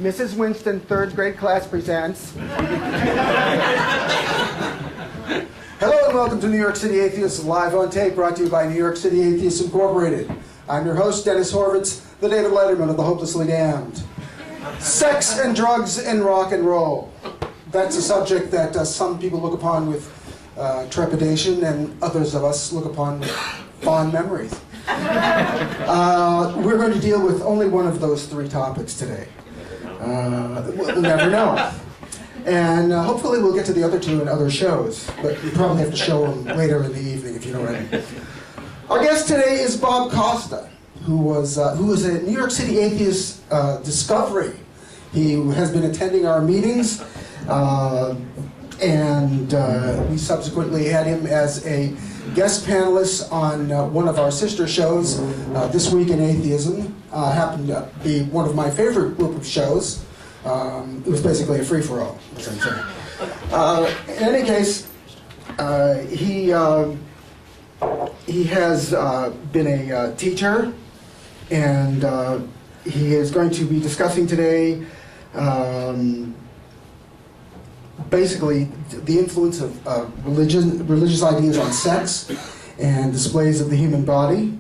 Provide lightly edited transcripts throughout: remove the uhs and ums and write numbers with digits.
Mrs. Winston, third grade class presents. Hello and welcome to New York City Atheists, live on tape, brought to you by New York City Atheists Incorporated. I'm your host, Dennis Horvitz, the David Letterman of the Hopelessly Damned. Sex and drugs and rock and roll. That's a subject that some people look upon with trepidation and others of us look upon with fond memories. We're going to deal with only one of those three topics today. We'll never know. And hopefully we'll get to the other two in other shows, but you probably have to show them later in the evening, if you know what I mean. Our guest today is Bob Costa, who was a New York City Atheist discovery. He has been attending our meetings, and we subsequently had him as a guest panelist on one of our sister shows, This Week in Atheism. Happened to be one of my favorite group of shows. It was basically a free-for-all, as I'm saying. In any case, he has been a teacher, and he is going to be discussing today basically the influence of religious ideas on sex and displays of the human body.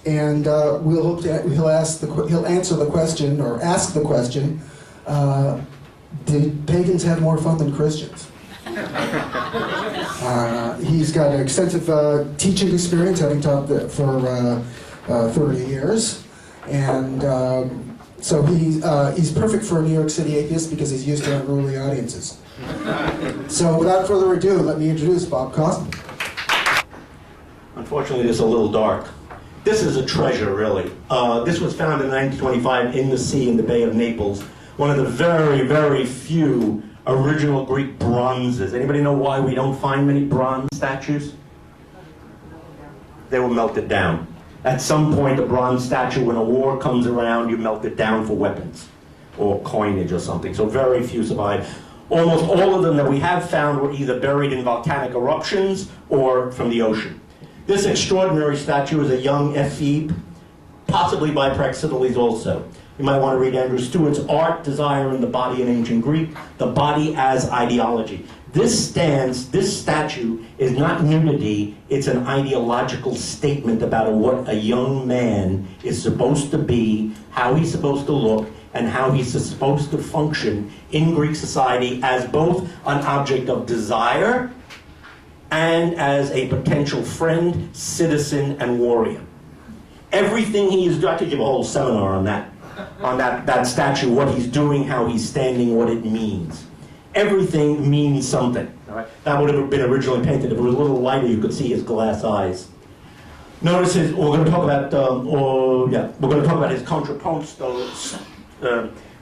And he'll answer the question, or ask the question, did pagans have more fun than Christians? He's got an extensive teaching experience, having taught for 30 years. And so he's perfect for a New York City atheist because he's used to unruly audiences. So without further ado, let me introduce Bob Costa. Unfortunately, this is a little dark. This is a treasure, really. This was found in 1925 in the sea in the Bay of Naples. One of the very, very few original Greek bronzes. Anybody know why we don't find many bronze statues? They were melted down. At some point, a bronze statue, when a war comes around, you melt it down for weapons or coinage or something. So very few survive. Almost all of them that we have found were either buried in volcanic eruptions or from the ocean. This extraordinary statue is a young Ephebe, possibly by Praxiteles also. You might want to read Andrew Stewart's Art, Desire, and the Body in Ancient Greek, the body as ideology. This statue is not nudity, it's an ideological statement about what a young man is supposed to be, how he's supposed to look, and how he's supposed to function in Greek society as both an object of desire and as a potential friend, citizen, and warrior. Everything he is doing, I could give a whole seminar on that statue, what he's doing, how he's standing, what it means. Everything means something. All right? That would have been originally painted. If it was a little lighter, you could see his glass eyes. Notice we're going to talk about his contrapposto,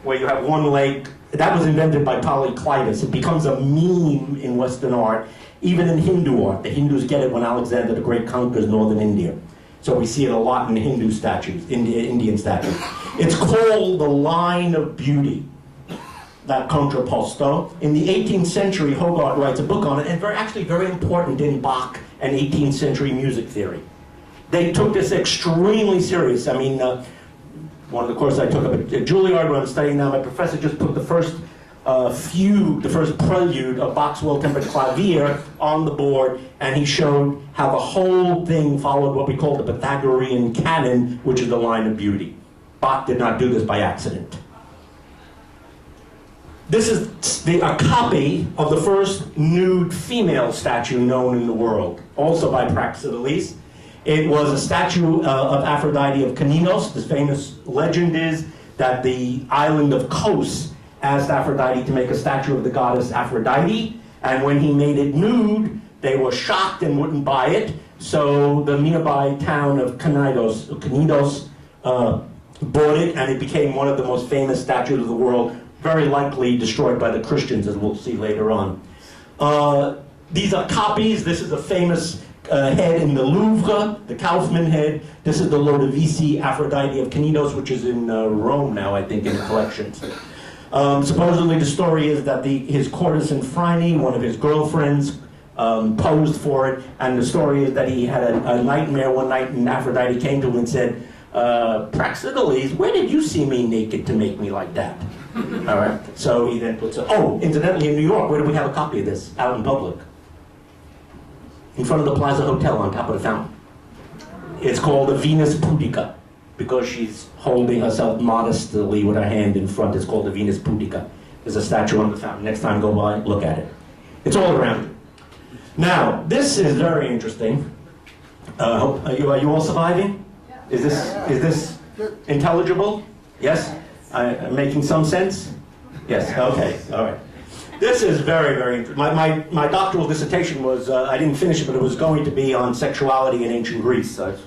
where you have one leg. That was invented by Polyclitus. It becomes a meme in Western art, even in Hindu art. The Hindus get it when Alexander the Great conquers northern India. So we see it a lot in Hindu statues, Indian statues. It's called the line of beauty, that contrapposto. In the 18th century, Hogarth writes a book on it, and actually very important in Bach and 18th century music theory. They took this extremely serious. I mean, one of the courses I took up at Juilliard, where I'm studying now, my professor just put the first prelude of Bach's Well-Tempered Clavier on the board, and he showed how the whole thing followed what we call the Pythagorean canon, which is the line of beauty. Bach did not do this by accident. This is a copy of the first nude female statue known in the world, also by Praxiteles. It was a statue of Aphrodite of Knidos. The famous legend is that the island of Kos asked Aphrodite to make a statue of the goddess Aphrodite, and when he made it nude, they were shocked and wouldn't buy it, so the nearby town of Knidos bought it, and it became one of the most famous statues of the world, very likely destroyed by the Christians, as we'll see later on. These are copies. This is a famous head in the Louvre, the Kaufman head. This is the Lodovici Aphrodite of Knidos, which is in Rome now, I think, in the collections. Supposedly the story is that his courtesan Phryne, one of his girlfriends, posed for it, and the story is that he had a nightmare one night, and Aphrodite came to him and said, Praxiteles, where did you see me naked to make me like that? All right. So he then puts. Oh, incidentally, in New York, where do we have a copy of this? Out in public, in front of the Plaza Hotel, on top of the fountain. It's called the Venus Pudica, because she's holding herself modestly with her hand in front. It's called the Venus Pudica. There's a statue on the fountain. Next time go by, look at it. It's all around. Now, this is very interesting. Are you all surviving? Is this intelligible? Yes? I'm making some sense? Yes, okay, all right. This is very, very interesting. My doctoral dissertation was, I didn't finish it, but it was going to be on sexuality in ancient Greece. So,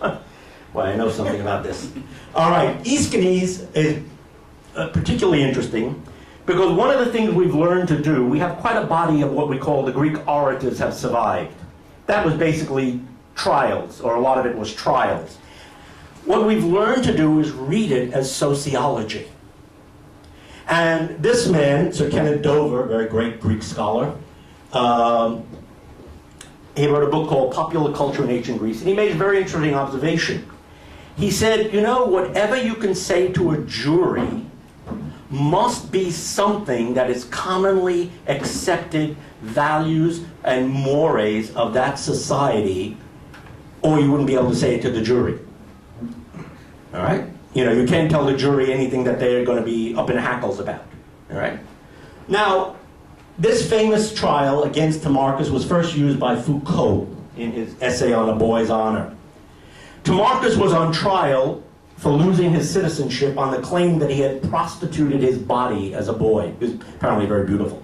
well, I know something about this. All right, Aeschines is particularly interesting because one of the things we've learned to do, we have quite a body of what we call the Greek orators have survived. That was basically trials, or a lot of it was trials. What we've learned to do is read it as sociology. And this man, Sir Kenneth Dover, a very great Greek scholar, he wrote a book called Popular Culture in Ancient Greece, and he made a very interesting observation. He said, you know, whatever you can say to a jury must be something that is commonly accepted values and mores of that society, or you wouldn't be able to say it to the jury. All right? You know, you can't tell the jury anything that they're going to be up in hackles about. All right? Now, this famous trial against Timarchus was first used by Foucault in his essay on a boy's honor. Timarchus was on trial for losing his citizenship on the claim that he had prostituted his body as a boy. He was apparently very beautiful.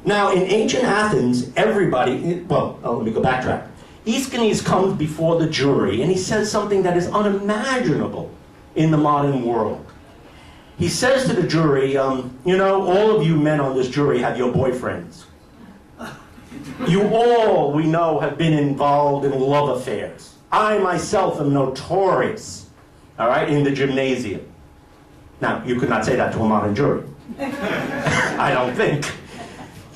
Now, in ancient Athens, everybody, well, let me go backtrack. Aeschines comes before the jury, and he says something that is unimaginable in the modern world. He says to the jury, you know, all of you men on this jury have your boyfriends. You all, we know, have been involved in love affairs. I myself am notorious, all right, in the gymnasium. Now, you could not say that to a modern jury. I don't think.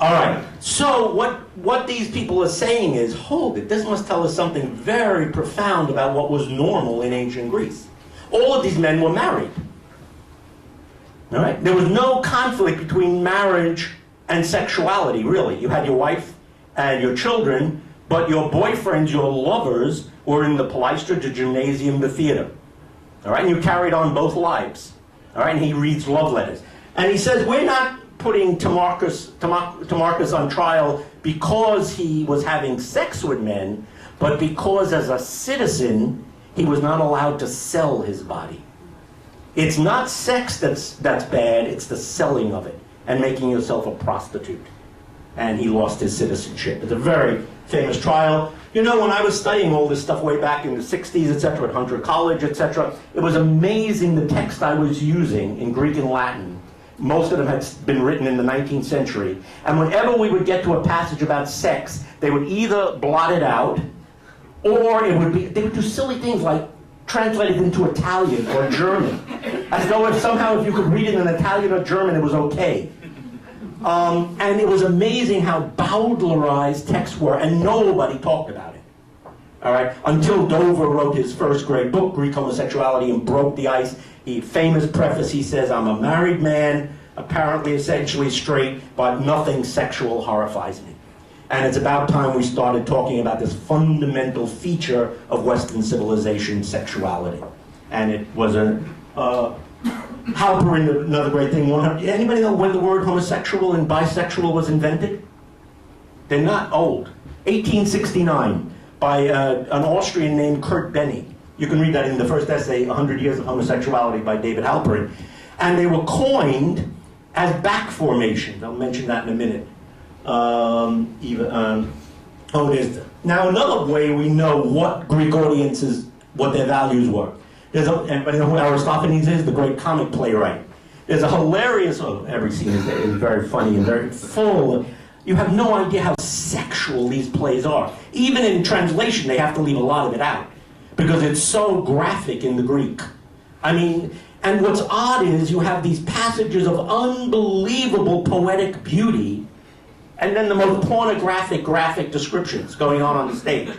All right, so what these people are saying is, hold it, this must tell us something very profound about what was normal in ancient Greece. All of these men were married. All right? There was no conflict between marriage and sexuality, really. You had your wife and your children, but your boyfriends, your lovers, were in the palaestra, the gymnasium, the theater. All right? And you carried on both lives. All right? And he reads love letters. And he says, we're not putting Timarchus on trial because he was having sex with men, but because as a citizen, he was not allowed to sell his body. It's not sex that's bad, it's the selling of it and making yourself a prostitute. And he lost his citizenship. It's a very famous trial. You know, when I was studying all this stuff way back in the 60s, etc., at Hunter College, etc., it was amazing the text I was using in Greek and Latin. Most of them had been written in the 19th century. And whenever we would get to a passage about sex, they would either blot it out, or it would be, they would do silly things like translate it into Italian or German. As though if somehow if you could read it in Italian or German, it was okay. And it was amazing how bowdlerized texts were, and nobody talked about it. All right? Until Dover wrote his first great book, Greek Homosexuality, and broke the ice. Famous preface, he says, I'm a married man, apparently essentially straight, but nothing sexual horrifies me. And it's about time we started talking about this fundamental feature of Western civilization, sexuality. And it was a Halperin, another great thing. Anybody know when the word homosexual and bisexual was invented? They're not old. 1869, by an Austrian named Kurt Benny. You can read that in the first essay, 100 Years of Homosexuality by David Halperin. And they were coined as back formations. I'll mention that in a minute. Now another way we know what Greek audiences, what their values were. Anybody know who Aristophanes is? The great comic playwright. There's a hilarious, every scene is very funny and very full. You have no idea how sexual these plays are. Even in translation, they have to leave a lot of it out, because it's so graphic in the Greek. I mean, and what's odd is you have these passages of unbelievable poetic beauty, and then the most pornographic graphic descriptions going on the stage.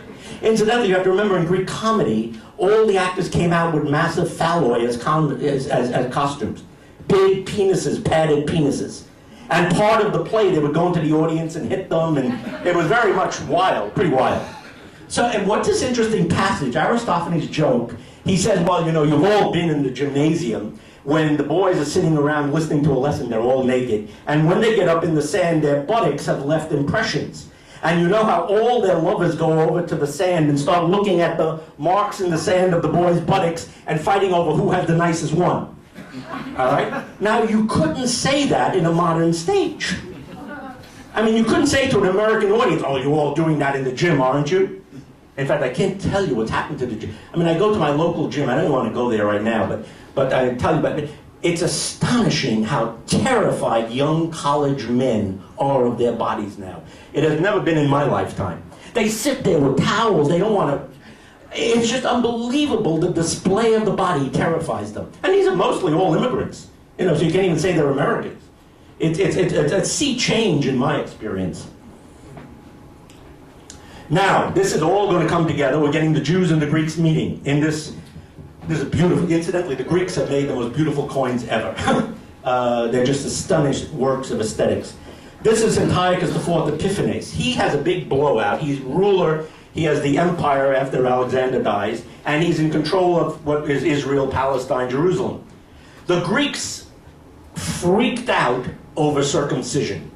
Incidentally, you have to remember in Greek comedy, all the actors came out with massive phalloi as costumes. big penises, padded penises. And part of the play, they would go into the audience and hit them, and it was very much wild, pretty wild. So, and what's this interesting passage? Aristophanes' joke, he says, well, you know, you've all been in the gymnasium. When the boys are sitting around listening to a lesson, they're all naked. And when they get up in the sand, their buttocks have left impressions. And you know how all their lovers go over to the sand and start looking at the marks in the sand of the boys' buttocks and fighting over who had the nicest one. All right? Now, you couldn't say that in a modern stage. I mean, you couldn't say to an American audience, oh, you're all doing that in the gym, aren't you? In fact, I can't tell you what's happened to the gym. I mean, I go to my local gym. I don't want to go there right now, but I tell you, but it's astonishing how terrified young college men are of their bodies now. It has never been in my lifetime. They sit there with towels. They don't want to. It's just unbelievable. The display of the body terrifies them. And these are mostly all immigrants. You know, so you can't even say they're Americans. It's a sea change in my experience. Now, this is all going to come together. We're getting the Jews and the Greeks meeting in this. This is beautiful. Incidentally, the Greeks have made the most beautiful coins ever. They're just astonished works of aesthetics. This is Antiochus IV Epiphanes. He has a big blowout. He's ruler. He has the empire after Alexander dies, and he's in control of what is Israel, Palestine, Jerusalem. The Greeks freaked out over circumcision.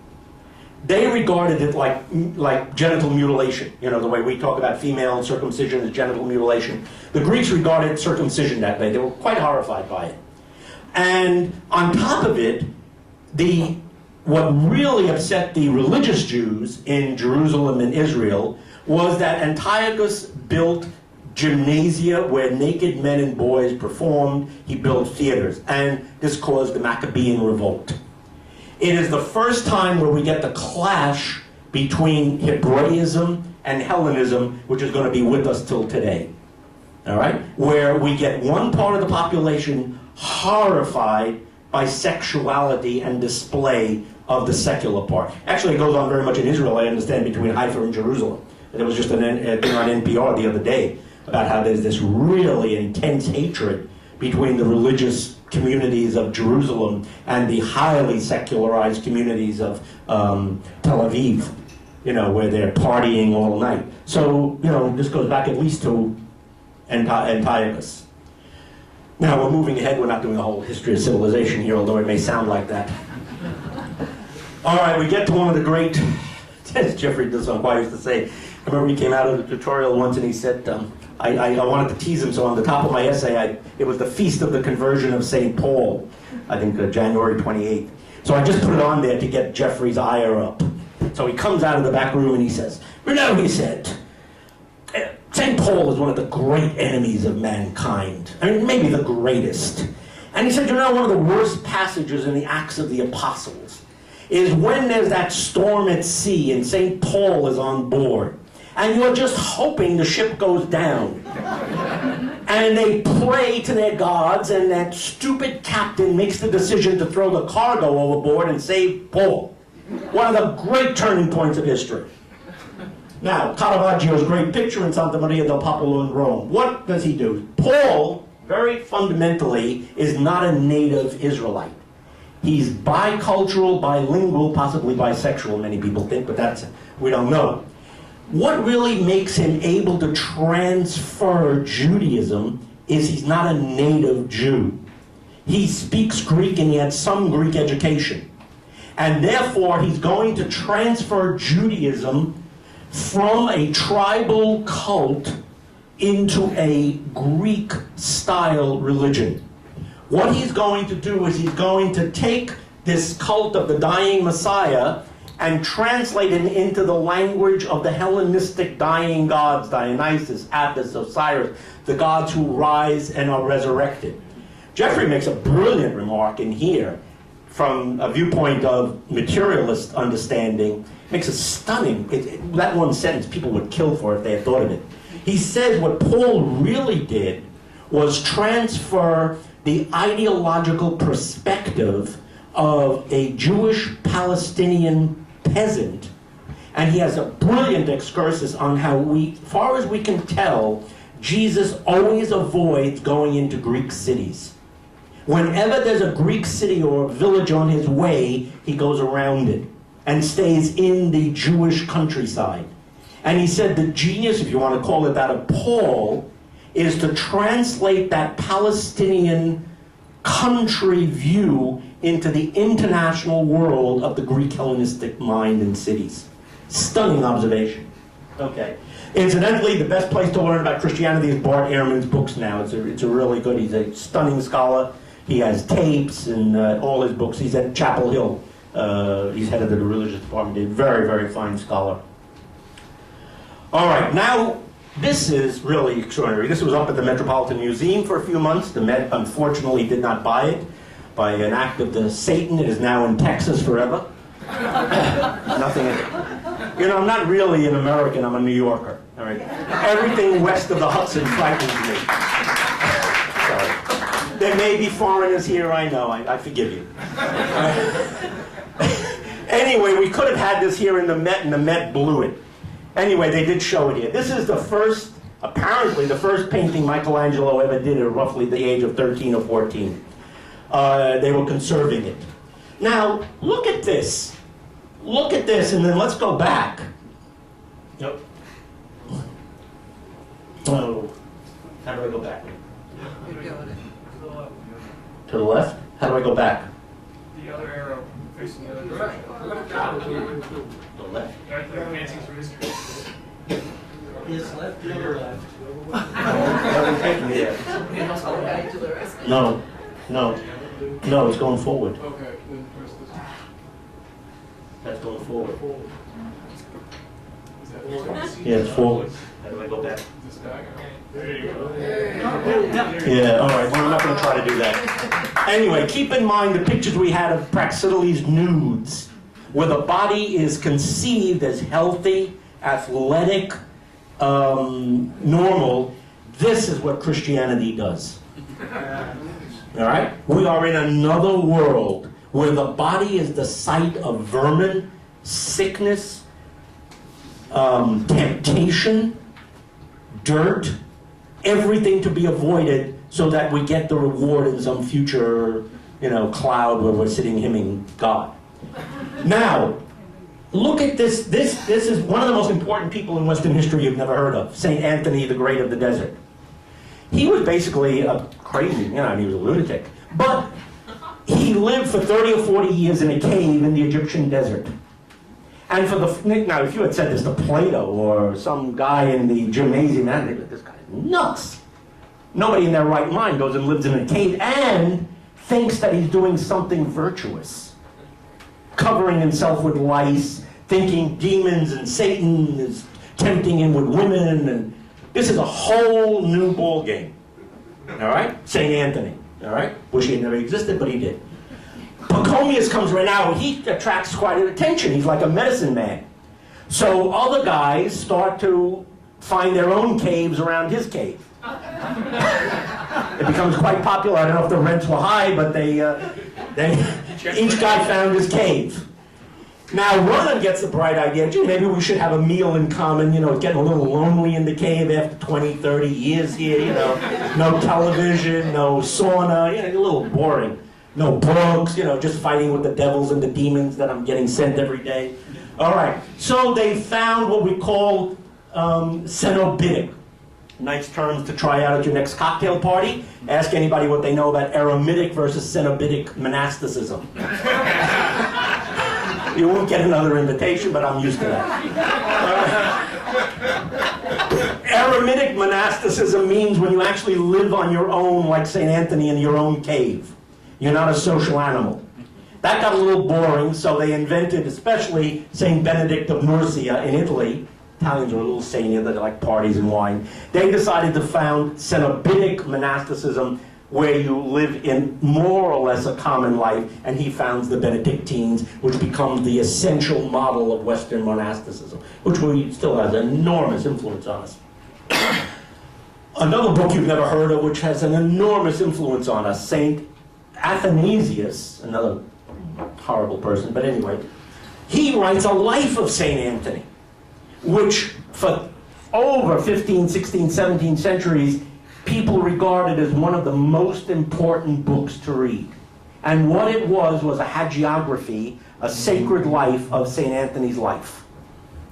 They regarded it like genital mutilation. You know, the way we talk about female circumcision as genital mutilation. The Greeks regarded circumcision that way. They were quite horrified by it. And on top of it, what really upset the religious Jews in Jerusalem and Israel was that Antiochus built gymnasia where naked men and boys performed. He built theaters, and this caused the Maccabean revolt. It is the first time where we get the clash between Hebraism and Hellenism, which is going to be with us till today. All right? Where we get one part of the population horrified by sexuality and display of the secular part. Actually, it goes on very much in Israel, I understand, between Haifa and Jerusalem. There was just a thing on NPR the other day about how there's this really intense hatred between the religious communities of Jerusalem and the highly secularized communities of Tel Aviv, you know, where they're partying all night. So, you know, this goes back at least to Antiochus. Now, we're moving ahead. We're not doing a whole history of civilization here, although it may sound like that. All right, we get to one of the great, as Jeffrey Desonquois used to say, I remember he came out of the tutorial once and he said, I wanted to tease him, so on the top of my essay, it was the Feast of the Conversion of St. Paul, I think January 28th. So I just put it on there to get Jeffrey's ire up. So he comes out of the back room and he says, you know, he said, St. Paul is one of the great enemies of mankind. I mean, maybe the greatest. And he said, you know, one of the worst passages in the Acts of the Apostles is when there's that storm at sea and St. Paul is on board. And you're just hoping the ship goes down. And they pray to their gods, and that stupid captain makes the decision to throw the cargo overboard and save Paul. One of the great turning points of history. Now, Caravaggio's great picture in Santa Maria del Popolo in Rome. What does he do? Paul, very fundamentally, is not a native Israelite. He's bicultural, bilingual, possibly bisexual, many people think, but we don't know. What really makes him able to transfer Judaism is he's not a native Jew. He speaks Greek and he had some Greek education. And therefore, he's going to transfer Judaism from a tribal cult into a Greek-style religion. What he's going to do is he's going to take this cult of the dying Messiah and translate it into the language of the Hellenistic dying gods, Dionysus, Apis, Osiris, the gods who rise and are resurrected. Jeffrey makes a brilliant remark in here from a viewpoint of materialist understanding. Makes a stunning, that one sentence people would kill for if they had thought of it. He says what Paul really did was transfer the ideological perspective of a Jewish Palestinian peasant, and he has a brilliant excursus on how far as we can tell, Jesus always avoids going into Greek cities. Whenever there's a Greek city or a village on his way, he goes around it and stays in the Jewish countryside. And he said the genius, if you want to call it that, of Paul, is to translate that Palestinian country view into the international world of the Greek Hellenistic mind and cities. Stunning observation. Okay. Incidentally, the best place to learn about Christianity is Bart Ehrman's books now. It's a really good, he's a stunning scholar. He has tapes and all his books. He's at Chapel Hill. He's head of the religious department. He's a very, very fine scholar. All right, now this is really extraordinary. This was up at the Metropolitan Museum for a few months. The Met, unfortunately, did not buy it. By an act of the Satan, it is now in Texas forever. Nothing in it. You know, I'm not really an American, I'm a New Yorker. All right? Everything west of the Hudson frightens me. Sorry. There may be foreigners here, I know, I forgive you. Anyway, we could have had this here in the Met, and the Met blew it. Anyway, they did show it here. This is the first, apparently the first painting Michelangelo ever did at roughly the age of 13 or 14. They were conserving it. Now, look at this. Look at this, and then let's go back. Yep. Oh, how do I go back? To the left? How do I go back? The other arrow facing the other direction. The left. Advancing through history. Yes, left, the other left. Haven't taken me yet. No, no, no, it's going forward. Okay, then press this. That's going forward. Is that forward? Yeah, it's forward. How do I go back? This diagonal. There you go. Yeah, all right, well, I'm not going to try to do that. Anyway, keep in mind the pictures we had of Praxiteles nudes, where the body is conceived as healthy, athletic, normal. This is what Christianity does. All right? We are in another world where the body is the site of vermin, sickness, temptation, dirt, everything to be avoided so that we get the reward in some future, cloud where we're sitting hymning God. Now, look at this. This is one of the most important people in Western history you've never heard of, St. Anthony the Great of the Desert. He was basically a crazy, he was a lunatic. But he lived for 30 or 40 years in a cave in the Egyptian desert. And now, if you had said this to Plato or some guy in the gymnasium, they'd be like, this guy's nuts. Nobody in their right mind goes and lives in a cave and thinks that he's doing something virtuous. Covering himself with lice, thinking demons and Satan is tempting him with women, and this is a whole new ball game. All right? St. Anthony. All right? Wish he had never existed, but he did. Pachomius comes right now, and he attracts quite an attention. He's like a medicine man. So other guys start to find their own caves around his cave. It becomes quite popular. I don't know if the rents were high, but each guy found his cave. Now, Ronan gets the bright idea, gee, maybe we should have a meal in common. It's getting a little lonely in the cave after 20, 30 years here, No television, no sauna, a little boring. No books, just fighting with the devils and the demons that I'm getting sent every day. All right, so they found what we call cenobitic. Nice terms to try out at your next cocktail party. Ask anybody what they know about eremitic versus cenobitic monasticism. You won't get another invitation, but I'm used to that. Eremitic monasticism means when you actually live on your own, like St. Anthony, in your own cave. You're not a social animal. That got a little boring, so they invented, especially St. Benedict of Nursia in Italy. Italians are a little sanier, they like parties and wine. They decided to found cenobitic monasticism, where you live in more or less a common life, and he founds the Benedictines, which becomes the essential model of Western monasticism, which still has enormous influence on us. Another book you've never heard of, which has an enormous influence on us, St. Athanasius, another horrible person, but anyway, he writes a life of St. Anthony, which for over 15, 16, 17 centuries people regarded as one of the most important books to read. And what it was a hagiography, a sacred life of St. Anthony's life.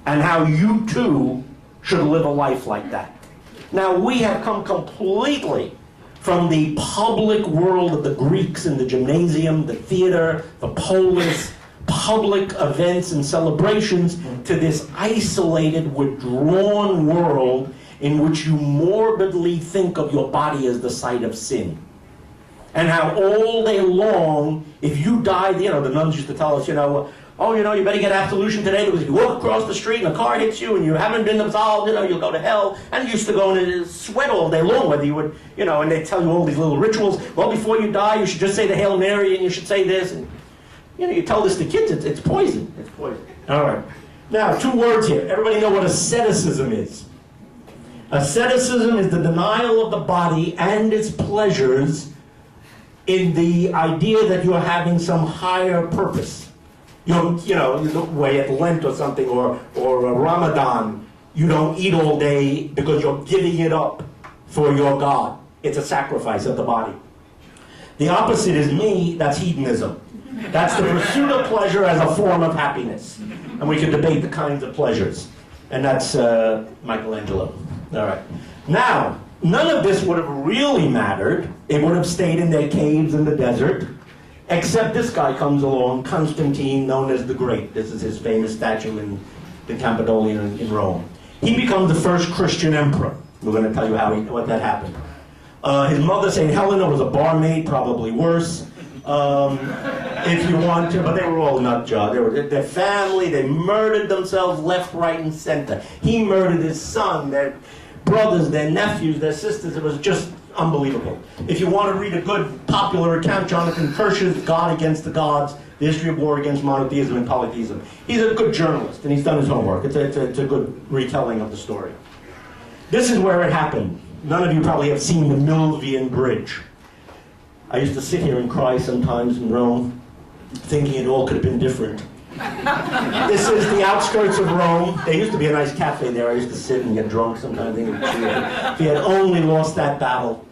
And how you too should live a life like that. Now, we have come completely from the public world of the Greeks in the gymnasium, the theater, the polis, public events and celebrations, to this isolated, withdrawn world in which you morbidly think of your body as the site of sin. And how all day long, if you died, the nuns used to tell us, oh, you better get absolution today because if you walk across the street and a car hits you and you haven't been absolved, you'll go to hell. And you used to go and sweat all day long whether you would, and they tell you all these little rituals. Well, before you die, you should just say the Hail Mary and you should say this. And, you tell this to kids, it's poison. It's poison. All right. Now, 2 words here. Everybody know what asceticism is. Asceticism is the denial of the body and its pleasures in the idea that you're having some higher purpose. The way at Lent or something, or Ramadan, you don't eat all day because you're giving it up for your God. It's a sacrifice of the body. The opposite is that's hedonism. That's the pursuit of pleasure as a form of happiness. And we can debate the kinds of pleasures. And that's Michelangelo. All right. Now, none of this would have really mattered. It would have stayed in their caves in the desert. Except this guy comes along, Constantine, known as the Great. This is his famous statue in the Campidoglio in Rome. He becomes the first Christian emperor. We're going to tell you what that happened. His mother, St. Helena, was a barmaid, probably worse, if you want to. But they were all nut jobs. Their family, they murdered themselves left, right, and center. He murdered his son, their brothers, their nephews, their sisters. It was just unbelievable. If you want to read a good popular account, Jonathan Kirsch's God Against the Gods, The History of War Against Monotheism and Polytheism. He's a good journalist, and he's done his homework. It's a good retelling of the story. This is where it happened. None of you probably have seen the Milvian Bridge. I used to sit here and cry sometimes in Rome, thinking it all could have been different. This is the outskirts of Rome. There used to be a nice cafe there. I used to sit and get drunk sometimes, thinking if he had only lost that battle.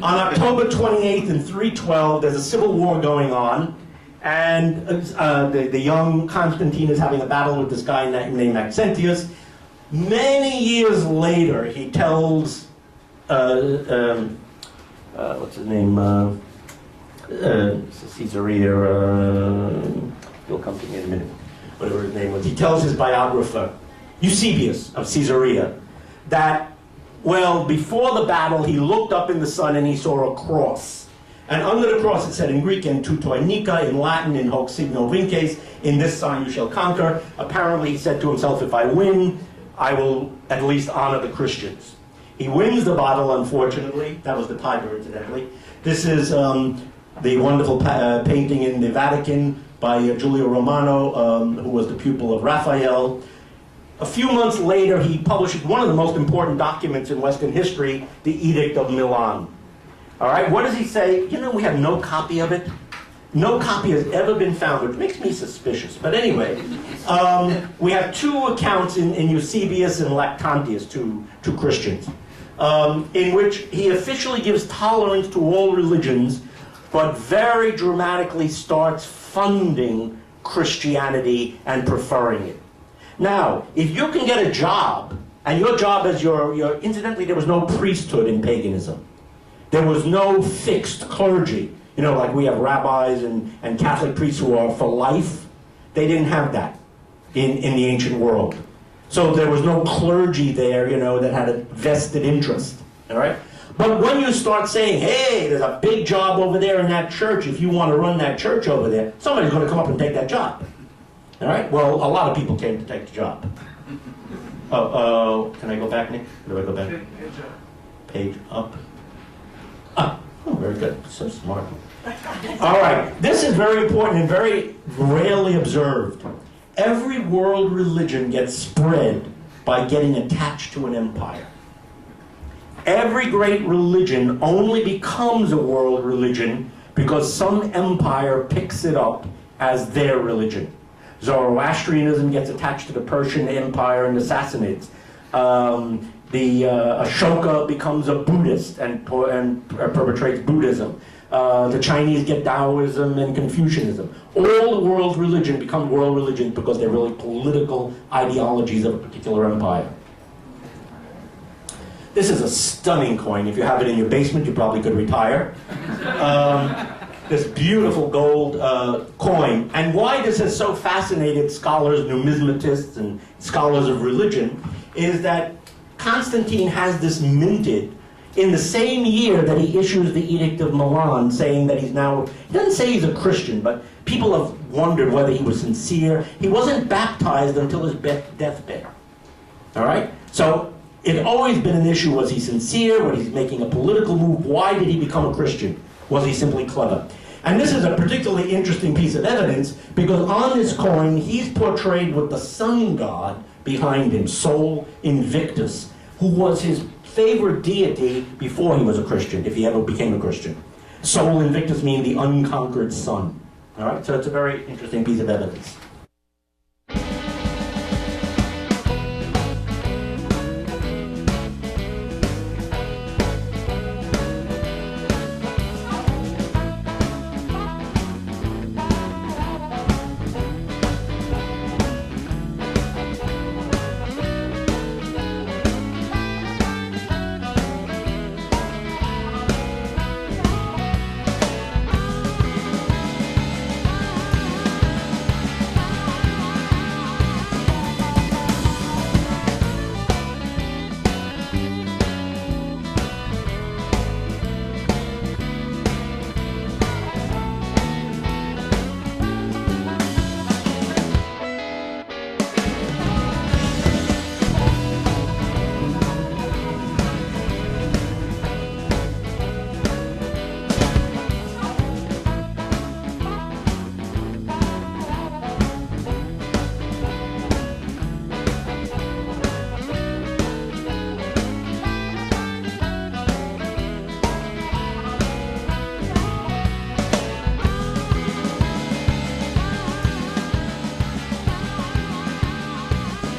On October 28th in 312, there's a civil war going on, and the young Constantine is having a battle with this guy named Maxentius. Many years later, he tells, what's his name, Caesarea, he'll come to me in a minute, whatever his name was. He tells his biographer, Eusebius of Caesarea, that, well, before the battle, he looked up in the sun and he saw a cross. And under the cross it said in Greek, en tutoi nika, in Latin, in hoc signo vinces, in this sign you shall conquer. Apparently he said to himself, if I win, I will at least honor the Christians. He wins the battle, unfortunately. That was the Tiber, incidentally. This is the wonderful painting in the Vatican by Giulio Romano, who was the pupil of Raphael. A few months later, he published one of the most important documents in Western history, the Edict of Milan. All right, what does he say? We have no copy of it. No copy has ever been found, which makes me suspicious. But anyway, we have 2 accounts in Eusebius and Lactantius, two Christians, in which he officially gives tolerance to all religions, but very dramatically starts funding Christianity and preferring it. Now, if you can get a job, and your job as incidentally, there was no priesthood in paganism. There was no fixed clergy. Like we have rabbis and Catholic priests who are for life. They didn't have that in the ancient world. So there was no clergy there, that had a vested interest, all right? But when you start saying, hey, there's a big job over there in that church, if you want to run that church over there, somebody's going to come up and take that job. All right? Well, a lot of people came to take the job. Can I go back, Nick? Or do I go back? Page up. Oh, very good. So smart. All right. This is very important and very rarely observed. Every world religion gets spread by getting attached to an empire. Every great religion only becomes a world religion because some empire picks it up as their religion. Zoroastrianism gets attached to the Persian Empire and assassinates. Ashoka becomes a Buddhist and perpetrates Buddhism. The Chinese get Taoism and Confucianism. All the world's religion become world religions because they're really political ideologies of a particular empire. This is a stunning coin. If you have it in your basement, you probably could retire. This beautiful gold coin. And why this has so fascinated scholars, numismatists, and scholars of religion is that Constantine has this minted in the same year that he issues the Edict of Milan, saying that he's now, he doesn't say he's a Christian, but people have wondered whether he was sincere. He wasn't baptized until his deathbed. All right? So it's always been an issue. Was he sincere? Was he making a political move? Why did he become a Christian? Was he simply clever? And this is a particularly interesting piece of evidence because on this coin, he's portrayed with the sun god behind him, Sol Invictus, who was his favorite deity before he was a Christian, if he ever became a Christian. Sol Invictus meaning the unconquered sun. All right, so it's a very interesting piece of evidence.